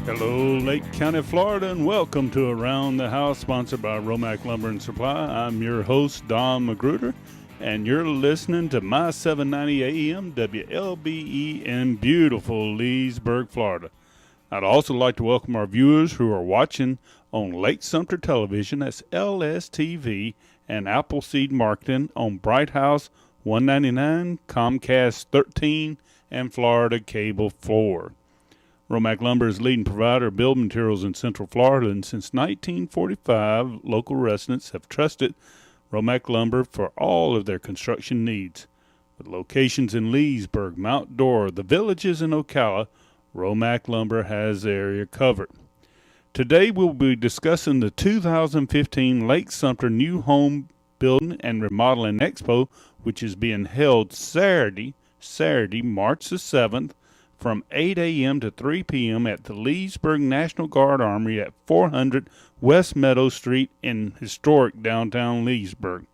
Hello, Lake County, Florida, and welcome to Around the House, sponsored by Romac Lumber and Supply. I'm your host, Don Magruder, and you're listening to my 790 AM WLBE in beautiful Leesburg, Florida. I'd also like to welcome our viewers who are watching on Lake-Sumter Television, that's LSTV, and Appleseed Marketing on Bright House 199, Comcast 13, and Florida Cable 4. Romac Lumber is leading provider of building materials in Central Florida, and since 1945, local residents have trusted Romac Lumber for all of their construction needs. With locations in Leesburg, Mount Dora, the Villages, and Ocala, Romac Lumber has the area covered. Today we'll be discussing the 2015 Lake-Sumter New Home Building and Remodeling Expo, which is being held Saturday, March the 7th, from 8 a.m. to 3 p.m. at the Leesburg National Guard Armory at 400 West Meadow Street in historic downtown Leesburg.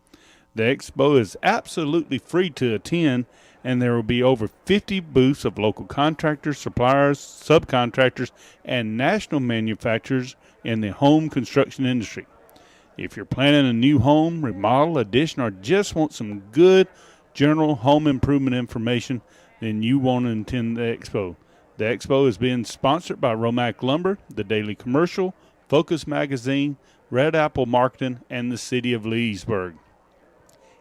The expo is absolutely free to attend, and there will be over 50 booths of local contractors, suppliers, subcontractors, and national manufacturers in the home construction industry. If you're planning a new home, remodel, addition, or just want some good general home improvement information, then you want to attend the expo. The expo is being sponsored by Romac Lumber, the Daily Commercial, Focus Magazine, Red Apple Marketing, and the City of Leesburg.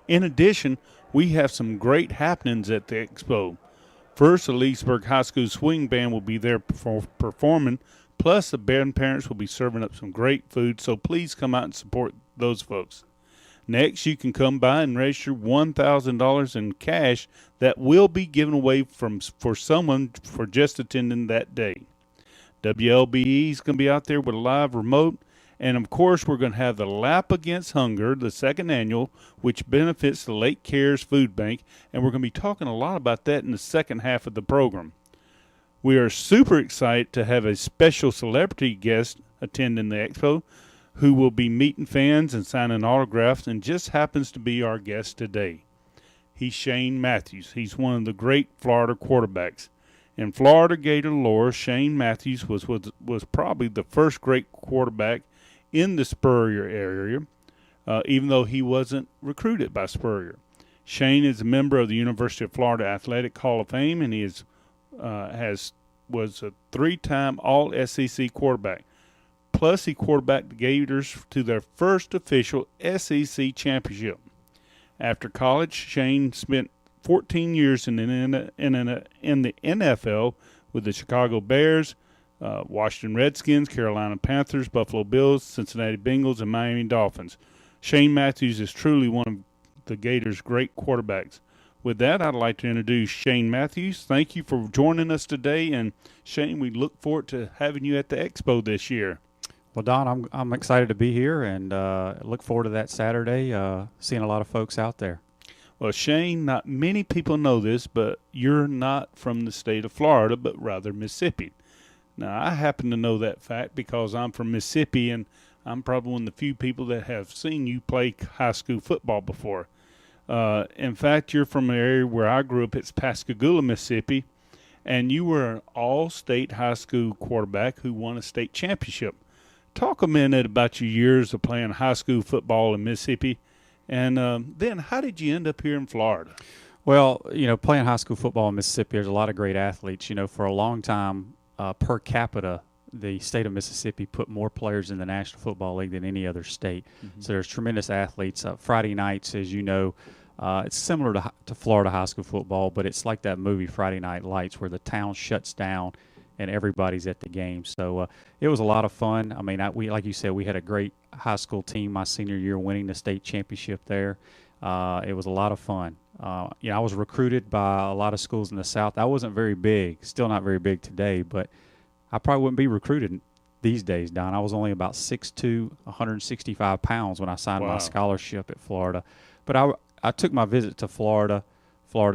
In addition, we have some great happenings at the expo. First, the Leesburg High School Swing Band will be there performing, plus the band parents will be serving up some great food, so please come out and support those folks. Next, you can come by and register $1,000 in cash that will be given away for someone for just attending that day. WLBE is going to be out there with a live remote. And, of course, we're going to have the Lap Against Hunger, the second annual, which benefits the Lake Cares Food Bank. And we're going to be talking a lot about that in the second half of the program. We are super excited to have a special celebrity guest attending the expo, who will be meeting fans and signing autographs, and just happens to be our guest today. He's ShaneMatthews. He's one of the great Florida quarterbacks. In Florida Gator lore, ShaneMatthews was probably the first great quarterback in the Spurrier area, even though he wasn't recruited by Spurrier. Shane is a member of the University of Florida Athletic Hall of Fame, and he was a three-time All-SEC quarterback. Plus, he quarterbacked the Gators to their first official SEC championship. After college, Shane spent 14 years in the NFL with the Chicago Bears, Washington Redskins, Carolina Panthers, Buffalo Bills, Cincinnati Bengals, and Miami Dolphins. ShaneMatthews is truly one of the Gators' great quarterbacks. With that, I'd like to introduce ShaneMatthews. Thank you for joining us today, and Shane, we look forward to having you at the expo this year. Well, Don, I'm excited to be here and look forward to that Saturday, seeing a lot of folks out there. Well, Shane, not many people know this, but you're not from the state of Florida, but rather Mississippi. Now, I happen to know that fact because I'm from Mississippi, and I'm probably one of the few people that have seen you play high school football before. In fact, you're from an area where I grew up. It's Pascagoula, Mississippi, and you were an all-state high school quarterback who won a state championship. Talk a minute about your years of playing high school football in Mississippi, and then how did you end up here in Florida? Well, playing high school football in Mississippi, there's a lot of great athletes. For a long time, per capita, the state of Mississippi put more players in the National Football League than any other state. Mm-hmm. So there's tremendous athletes. Friday nights, as you know, it's similar to Florida high school football, but it's like that movie Friday Night Lights where the town shuts down and everybody's at the game. So it was a lot of fun. I mean, we like you said, we had a great high school team my senior year winning the state championship there. It was a lot of fun. I was recruited by a lot of schools in the South. I wasn't very big, still not very big today, but I probably wouldn't be recruited these days, Don. I was only about 6'2", 165 pounds when I signed my scholarship at Florida. But I took my visit to Florida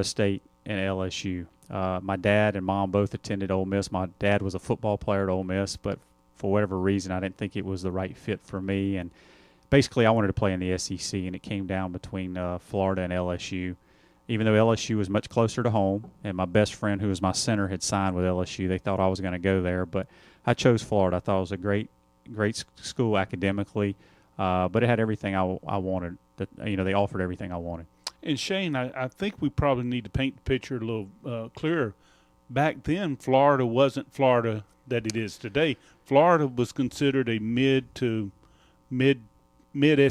State, and LSU. My dad and mom both attended Ole Miss. My dad was a football player at Ole Miss, but for whatever reason, I didn't think it was the right fit for me. And basically, I wanted to play in the SEC, and it came down between Florida and LSU. even though LSU was much closer to home, and my best friend, who was my center, had signed with LSU. They thought I was going to go there, but I chose Florida. I thought it was a great school academically, but it had everything I wanted. They offered everything I wanted. And Shane, I think we probably need to paint the picture a little clearer. Back then, Florida wasn't Florida that it is today. Florida was considered a mid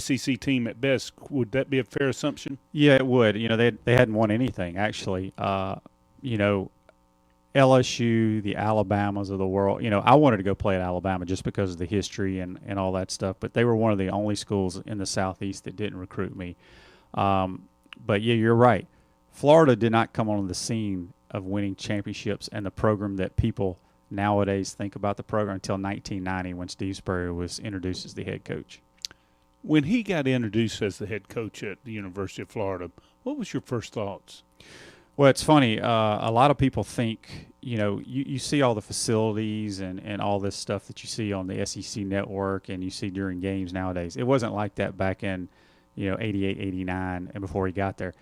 SEC team at best. Would that be a fair assumption? Yeah, it would. They hadn't won anything actually. LSU, the Alabamas of the world. I wanted to go play at Alabama just because of the history and all that stuff. But they were one of the only schools in the Southeast that didn't recruit me. But yeah, you're right. Florida did not come on the scene of winning championships and the program that people nowadays think about the program until 1990 when Steve Spurrier was introduced as the head coach. When he got introduced as the head coach at the University of Florida, what was your first thoughts? Well, it's funny. A lot of people think, you see all the facilities and all this stuff that you see on the SEC network and you see during games nowadays. It wasn't like that back in, 88, 89 and before he got there.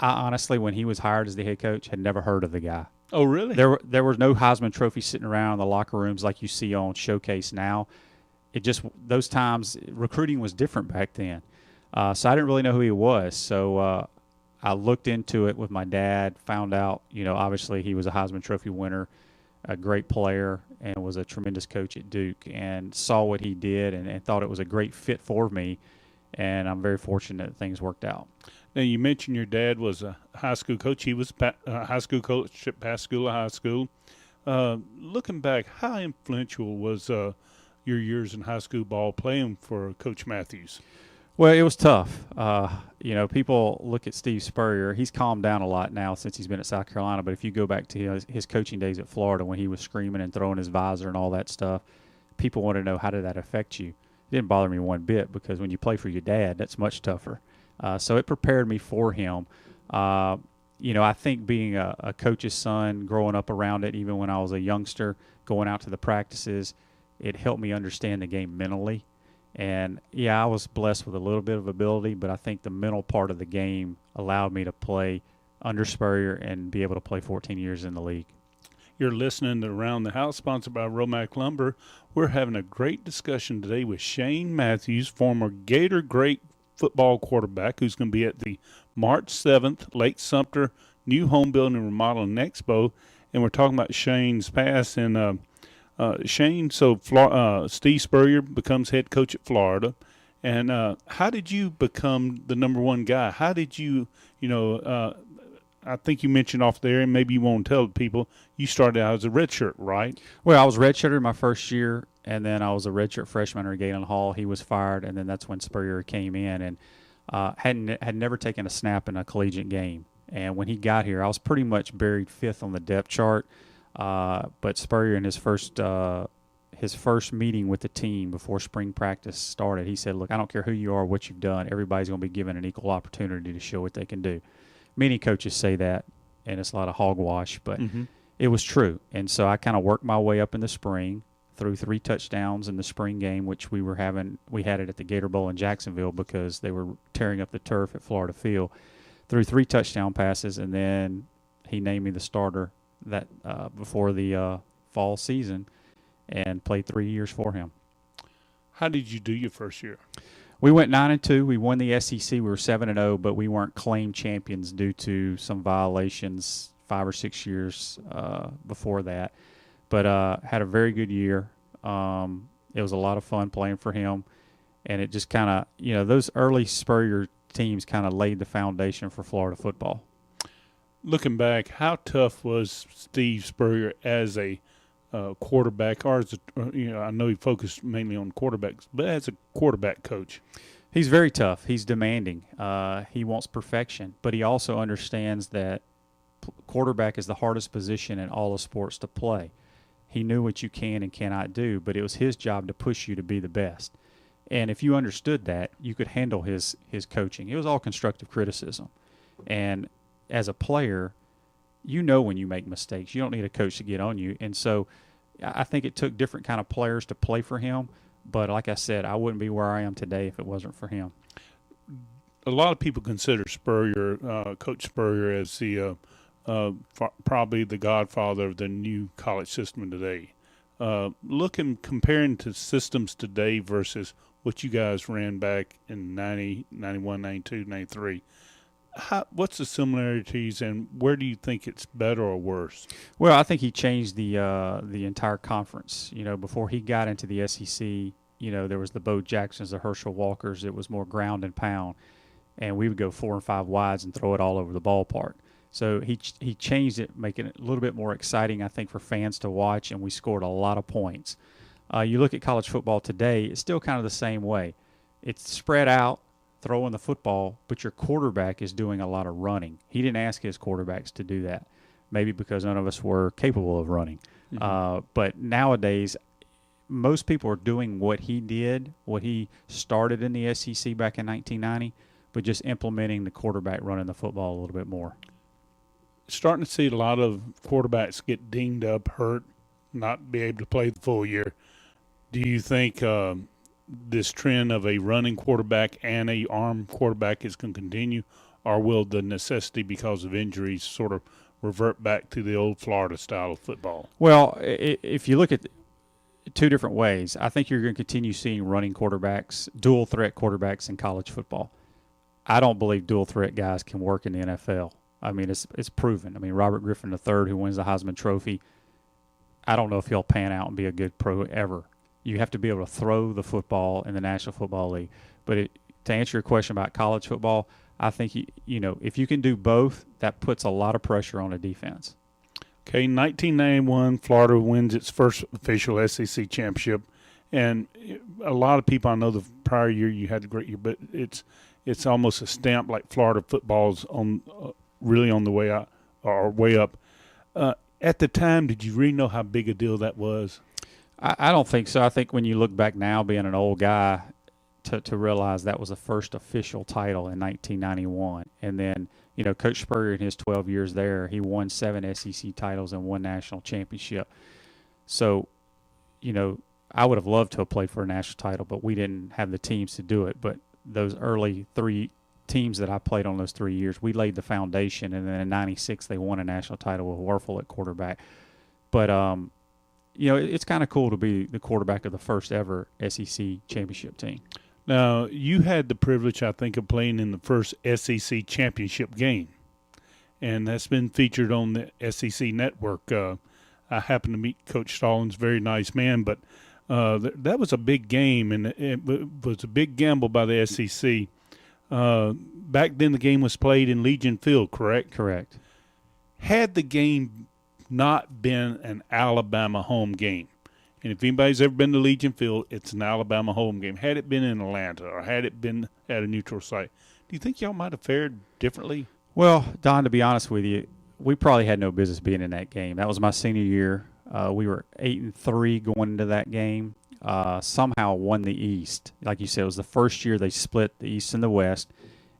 I honestly, when he was hired as the head coach, had never heard of the guy. Oh, really? There was no Heisman Trophy sitting around in the locker rooms like you see on Showcase now. It just, those times, recruiting was different back then. So I didn't really know who he was. So I looked into it with my dad, found out, obviously he was a Heisman Trophy winner, a great player, and was a tremendous coach at Duke, and saw what he did and thought it was a great fit for me. And I'm very fortunate that things worked out. Now, you mentioned your dad was a high school coach. He was a high school coach at Pascagoula High School. Looking back, how influential was your years in high school ball playing for Coach Matthews? Well, it was tough. People look at Steve Spurrier. He's calmed down a lot now since he's been at South Carolina. But if you go back to his coaching days at Florida when he was screaming and throwing his visor and all that stuff, people want to know, how did that affect you? It didn't bother me one bit because when you play for your dad, that's much tougher. So it prepared me for him. I think being a coach's son, growing up around it, even when I was a youngster, going out to the practices, it helped me understand the game mentally. And, yeah, I was blessed with a little bit of ability, but I think the mental part of the game allowed me to play under Spurrier and be able to play 14 years in the league. You're listening to Around the House, sponsored by Romac Lumber. We're having a great discussion today with ShaneMatthews, former Gator Great football quarterback, who's going to be at the March 7th Lake-Sumter new home building and remodeling expo. And we're talking about Shane's past. And Shane, Steve Spurrier becomes head coach at Florida. And how did you become the number one guy? How did you, I think you mentioned off there, and maybe you won't tell people, you started out as a redshirt, right? Well, I was redshirted my first year, and then I was a redshirt freshman under Galen Hall. He was fired, and then that's when Spurrier came in, and had never taken a snap in a collegiate game. And when he got here, I was pretty much buried fifth on the depth chart. But Spurrier, in his first meeting with the team before spring practice started, he said, "Look, I don't care who you are, what you've done. Everybody's going to be given an equal opportunity to show what they can do." Many coaches say that, and it's a lot of hogwash, but it was true. And so I kind of worked my way up in the spring, threw 3 touchdowns in the spring game, which we had it at the Gator Bowl in Jacksonville because they were tearing up the turf at Florida Field. Threw 3 touchdown passes, and then he named me the starter that before the fall season, and played 3 years for him. How did you do your first year? We went 9-2. We won the SEC. We were 7-0, but we weren't claimed champions due to some violations 5 or 6 years before that. But had a very good year. It was a lot of fun playing for him, and it just kind of, those early Spurrier teams kind of laid the foundation for Florida football. Looking back, how tough was Steve Spurrier as a quarterback, or as I know he focused mainly on quarterbacks, but as a quarterback coach? He's very tough. He's demanding. He wants perfection, but he also understands that quarterback is the hardest position in all of sports to play. He knew what you can and cannot do, but it was his job to push you to be the best. And if you understood that, you could handle his coaching. It was all constructive criticism. And as a player, when you make mistakes. You don't need a coach to get on you. And so I think it took different kind of players to play for him. But like I said, I wouldn't be where I am today if it wasn't for him. a lot of people consider Spurrier, Coach Spurrier, as the probably the godfather of the new college system today. Comparing to systems today versus what you guys ran back in 90, 91, 92, 93, what's the similarities, and where do you think it's better or worse? Well, I think he changed the entire conference. Before he got into the SEC, there was the Bo Jacksons, the Herschel Walkers. It was more ground and pound, and we would go 4 and 5 wides and throw it all over the ballpark. So he changed it, making it a little bit more exciting, I think, for fans to watch, and we scored a lot of points. You look at college football today, it's still kind of the same way. It's spread out, throwing the football, but your quarterback is doing a lot of running. He didn't ask his quarterbacks to do that, maybe because none of us were capable of running. Mm-hmm. But nowadays, most people are doing what he did, what he started in the SEC back in 1990, but just implementing the quarterback running the football a little bit more. Starting to see a lot of quarterbacks get dinged up, hurt, not be able to play the full year. Do you think this trend of a running quarterback and a arm quarterback is going to continue, or will the necessity because of injuries sort of revert back to the old Florida style of football? Well, if you look at two different ways, I think you're going to continue seeing running quarterbacks, dual threat quarterbacks in college football. I don't believe dual threat guys can work in the NFL. I mean, it's proven. I mean, Robert Griffin III, who wins the Heisman Trophy, I don't know if he'll pan out and be a good pro ever. You have to be able to throw the football in the National Football League. But to answer your question about college football, I think, if you can do both, that puts a lot of pressure on a defense. Okay, 1991, Florida wins its first official SEC championship. And a lot of people, I know the prior year you had a great year, but it's almost a stamp like Florida football's really on the way out or way up. At the time, did you really know how big a deal that was? I don't think so. I think when you look back now, being an old guy, to realize that was the first official title in 1991. And then, Coach Spurrier in his 12 years there, he won 7 SEC titles and 1 national championship. So, I would have loved to have played for a national title, but we didn't have the teams to do it. But those early 3 teams that I played on those 3 years, we laid the foundation, and then in '96 they won a national title with Werfel at quarterback. But it's kind of cool to be the quarterback of the first ever SEC championship team. Now, you had the privilege, I think, of playing in the first SEC championship game, and that's been featured on the SEC network. I happened to meet Coach Stallings, very nice man, but that was a big game, and it was a big gamble by the SEC. Back then, the game was played in Legion Field, correct? Correct. Had the game not been an Alabama home game, and if anybody's ever been to Legion Field, it's an Alabama home game. Had it been in Atlanta or had it been at a neutral site, do you think y'all might have fared differently? Well, Don, to be honest with you, we probably had no business being in that game. That was my senior year. We were 8-3 going into that game. Somehow won the East. Like you said, it was the first year they split the East and the West.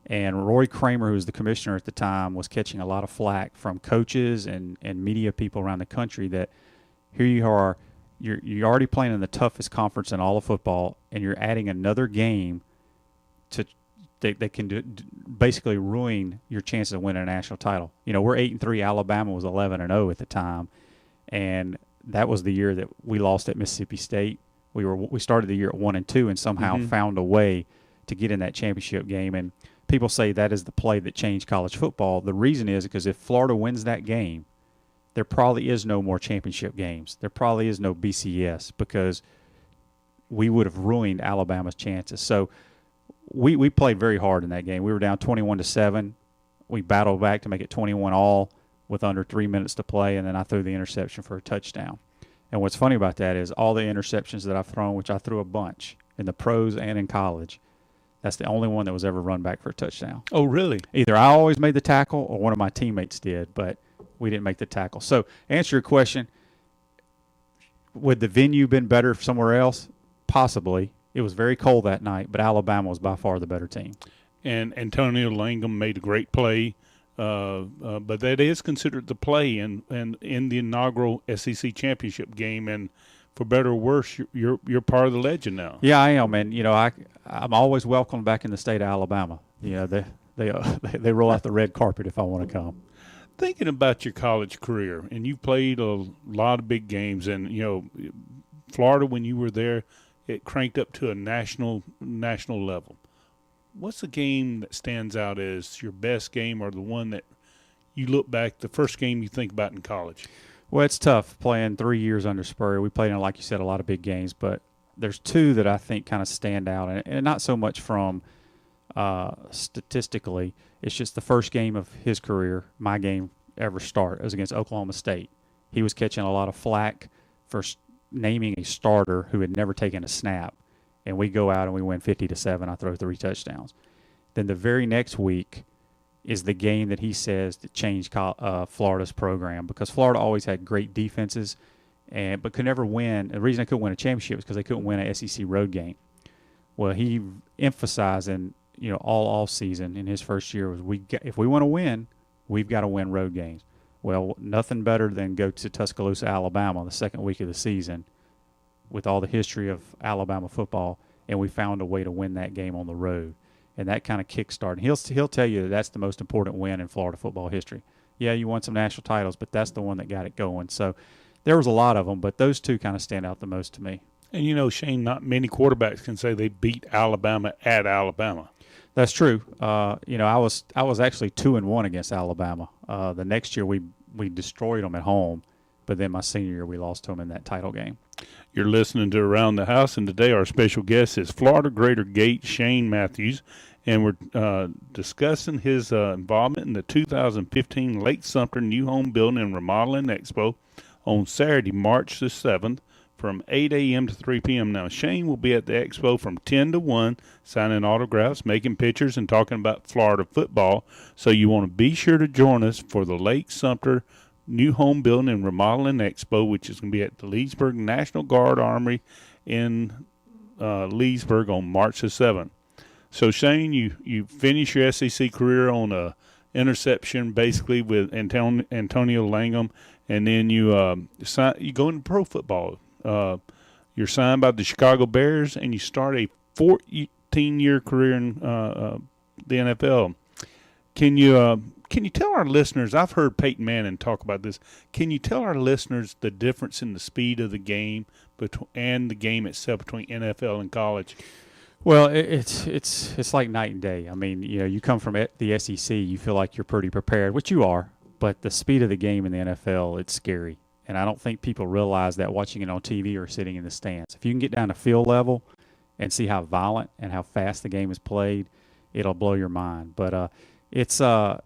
And Roy Kramer, who was the commissioner at the time, was catching a lot of flack from coaches and media people around the country that here you are, you're already playing in the toughest conference in all of football, and you're adding another game that can basically ruin your chances of winning a national title. We're 8-3. Alabama was 11-0 at the time, and that was the year that we lost at Mississippi State. We started the year at 1-2 and somehow found a way to get in that championship game. And people say that is the play that changed college football. The reason is because if Florida wins that game, there probably is no more championship games. There probably is no BCS because we would have ruined Alabama's chances. So we played very hard in that game. We were down 21-7. We battled back to make it 21-all with under 3 minutes to play, and then I threw the interception for a touchdown. And what's funny about that is all the interceptions that I've thrown, which I threw a bunch in the pros and in college, that's the only one that was ever run back for a touchdown. Oh, really? Either I always made the tackle or one of my teammates did, but we didn't make the tackle. So, answer your question, would the venue been better somewhere else? Possibly. It was very cold that night, but Alabama was by far the better team. And Antonio Langham made a great play, but that is considered the play in the inaugural SEC championship game. And for better or worse, you're part of the legend now. Yeah, I am, and I'm always welcome back in the state of Alabama. They roll out the red carpet if I want to come. Thinking about your college career, and you played a lot of big games, and Florida, when you were there, it cranked up to a national level. What's the game that stands out as your best game, or the one that you look back, the first game you think about in college? Well, it's tough playing 3 years under Spurrier. We played in, like you said, a lot of big games, but there's two that I think kind of stand out, and not so much from statistically. It's just the first game of his career, my game ever start. It was against Oklahoma State. He was catching a lot of flack for naming a starter who had never taken a snap, and we go out and we win 50-7. I throw 3 touchdowns. Then the very next week is the game that he says that changed Florida's program, because Florida always had great defenses, but could never win. The reason they couldn't win a championship is because they couldn't win an SEC road game. Well, he emphasized all off season in his first year was if we want to win, we've got to win road games. Well, nothing better than go to Tuscaloosa, Alabama, the second week of the season, with all the history of Alabama football, and we found a way to win that game on the road, and that kind of kickstarted. He'll tell you that's the most important win in Florida football history. Yeah, you won some national titles, but that's the one that got it going. So there was a lot of them, but those two kind of stand out the most to me. And Shane, not many quarterbacks can say they beat Alabama at Alabama. That's true. I was actually 2-1 against Alabama. The next year we destroyed them at home, but then my senior year we lost to them in that title game. You're listening to Around the House, and today our special guest is Florida Gator Great ShaneMatthews, and we're discussing his involvement in the 2015 Lake-Sumter New Home Building and Remodeling Expo on Saturday, March the 7th, from 8 a.m. to 3 p.m. Now, Shane will be at the expo from 10 to 1, signing autographs, making pictures, and talking about Florida football. So you want to be sure to join us for the Lake-Sumter New Home Building and Remodeling Expo, which is going to be at the Leesburg National Guard Armory in Leesburg on March the 7th. So, Shane, you finish your SEC career on a interception basically with Antonio Langham, and then you go into pro football. You're signed by the Chicago Bears, and you start a 14-year career in the NFL. Can you tell our listeners, I've heard Peyton Manning talk about this, can you tell our listeners the difference in the speed of the game and the game itself between NFL and college? Well, it's like night and day. I mean, you come from the SEC, you feel like you're pretty prepared, which you are, but the speed of the game in the NFL, it's scary. And I don't think people realize that watching it on TV or sitting in the stands. If you can get down to field level and see how violent and how fast the game is played, it'll blow your mind. But it's the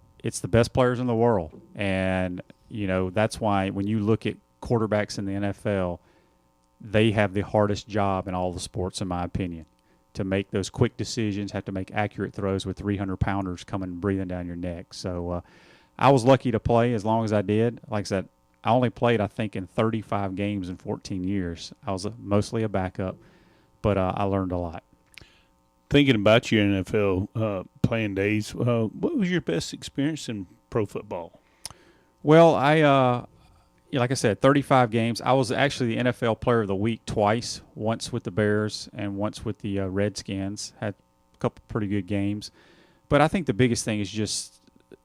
best players in the world, and that's why when you look at quarterbacks in the NFL, they have the hardest job in all the sports, in my opinion, to make those quick decisions, have to make accurate throws with 300-pounders coming and breathing down your neck. So I was lucky to play as long as I did. Like I said, I only played, I think, in 35 games in 14 years. I was mostly a backup, but I learned a lot. Thinking about your NFL playing days, what was your best experience in pro football? Well, like I said, 35 games. I was actually the NFL Player of the Week twice, once with the Bears and once with the Redskins. Had a couple pretty good games. But I think the biggest thing is just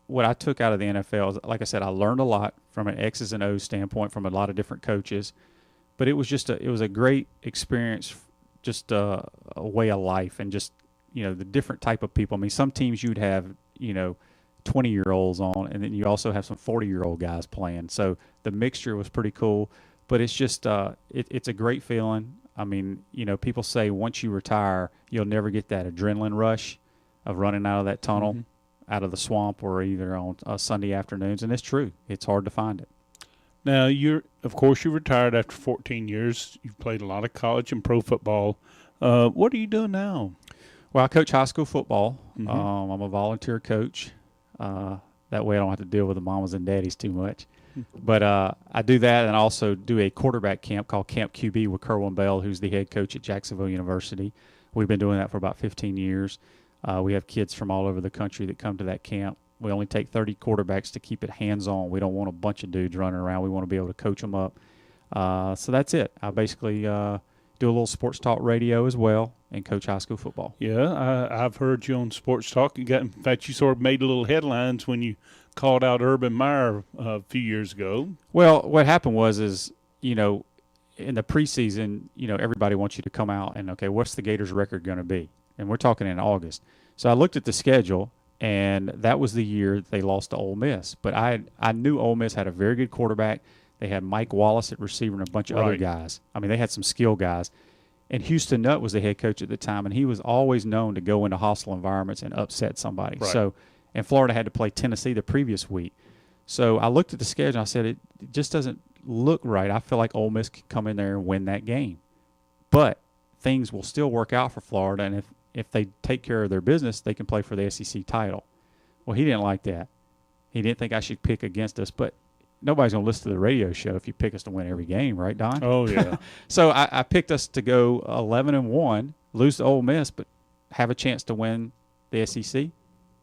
what I took out of the NFL. Like I said, I learned a lot from an X's and O's standpoint from a lot of different coaches. But it was just it was a great experience, just a way of life, and just the different type of people. I mean, some teams you'd have 20-year-olds on, and then you also have some 40-year-old guys playing. So the mixture was pretty cool. But it's just it's a great feeling. I mean, people say once you retire, you'll never get that adrenaline rush of running out of that tunnel, out of the swamp, or either on Sunday afternoons, and it's true. It's hard to find it. Now, you retired after 14 years. You've played a lot of college and pro football. What are you doing now? Well, I coach high school football. I'm a volunteer coach. That way I don't have to deal with the mamas and daddies too much. But I do that, and I also do a quarterback camp called Camp QB with Kerwin Bell, who's the head coach at Jacksonville University. We've been doing that for about 15 years. We have kids from all over the country that come to that camp. We only take 30 quarterbacks to keep it hands-on. We don't want a bunch of dudes running around. We want to be able to coach them up. So that's it. I basically do a little sports talk radio as well, and coach high school football. Yeah, I've heard you on Sports Talk. In fact, you sort of made a little headlines when you called out Urban Meyer a few years ago. Well, what happened was in the preseason, everybody wants you to come out and, okay, what's the Gators record going to be? And we're talking in August. So I looked at the schedule, and that was the year they lost to Ole Miss. But I knew Ole Miss had a very good quarterback. They had Mike Wallace at receiver and a bunch of other guys. I mean, they had some skill guys. And Houston Nutt was the head coach at the time, and he was always known to go into hostile environments and upset somebody. Right. So, and Florida had to play Tennessee the previous week. So I looked at the schedule, and I said, it just doesn't look right. I feel like Ole Miss could come in there and win that game. But things will still work out for Florida, and if they take care of their business, they can play for the SEC title. Well, he didn't like that. He didn't think I should pick against us, but nobody's going to listen to the radio show if you pick us to win every game, right, Don? Oh, yeah. So I picked us to go 11-1, lose to Ole Miss, but have a chance to win the SEC.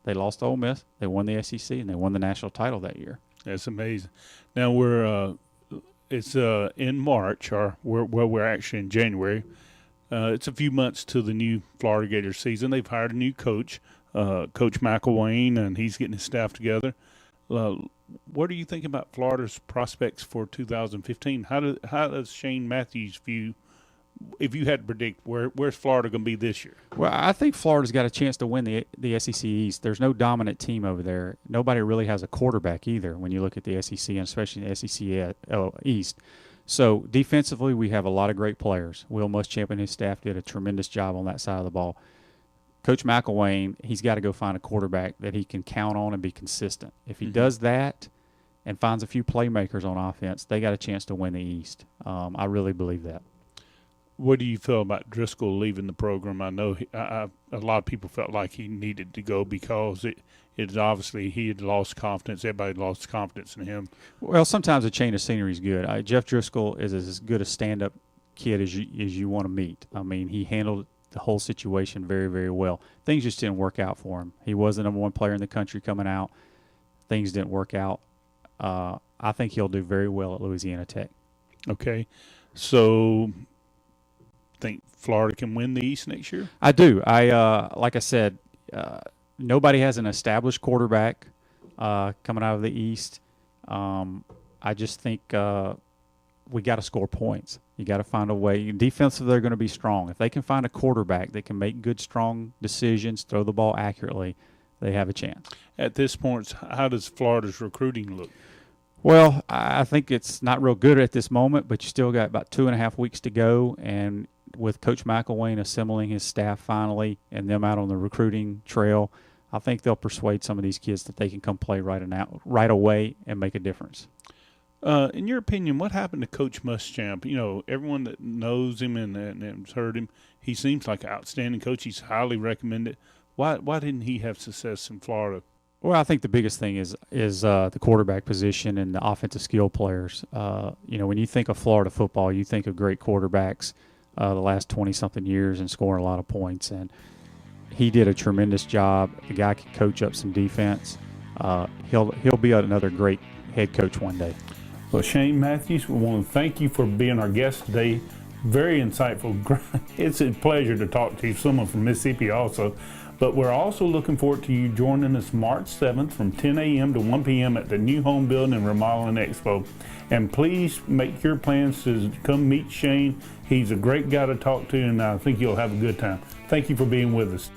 They lost to Ole Miss. They won the SEC, and they won the national title that year. That's amazing. Now it's in March, or we're actually in January. It's a few months to the new Florida Gators season. They've hired a new coach, Coach McElwain, and he's getting his staff together. What do you think about Florida's prospects for 2015? How does ShaneMatthews view, if you had to predict, where's Florida going to be this year? Well, I think Florida's got a chance to win the SEC East. There's no dominant team over there. Nobody really has a quarterback either when you look at the SEC, and especially the SEC East. So defensively, we have a lot of great players. Will Muschamp and his staff did a tremendous job on that side of the ball. Coach McElwain, he's got to go find a quarterback that he can count on and be consistent. If he does that and finds a few playmakers on offense, they got a chance to win the East. I really believe that. What do you feel about Driscoll leaving the program? I know a lot of people felt like he needed to go because it's obviously he had lost confidence. Everybody lost confidence in him. Well, sometimes a change of scenery is good. Jeff Driscoll is as good a stand-up kid as you want to meet. I mean, he handled the whole situation very, very well. Things just didn't work out for him. He was the number one player in the country coming out. Things didn't work out. I think he'll do very well at Louisiana Tech. Okay. So think Florida can win the East next year? I do. Like I said, nobody has an established quarterback coming out of the East. I just think we got to score points. You got to find a way. Defensively, they're going to be strong. If they can find a quarterback that can make good, strong decisions, throw the ball accurately, they have a chance. At this point, how does Florida's recruiting look? Well, I think it's not real good at this moment, but you still got about 2.5 weeks to go. And with Coach McElwain assembling his staff finally and them out on the recruiting trail, I think they'll persuade some of these kids that they can come play right away and make a difference. In your opinion, what happened to Coach Muschamp? You know, everyone that knows him and has heard him, he seems like an outstanding coach. He's highly recommended. Why didn't he have success in Florida? Well, I think the biggest thing is the quarterback position and the offensive skill players. When you think of Florida football, you think of great quarterbacks the last 20-something years and scoring a lot of points. And he did a tremendous job. The guy can coach up some defense. He'll be another great head coach one day. Well, ShaneMatthews, we want to thank you for being our guest today. Very insightful. It's a pleasure to talk to you, someone from Mississippi also. But we're also looking forward to you joining us March 7th from 10 a.m. to 1 p.m. at the new home building and Remodeling Expo. And please make your plans to come meet Shane. He's a great guy to talk to, and I think you'll have a good time. Thank you for being with us.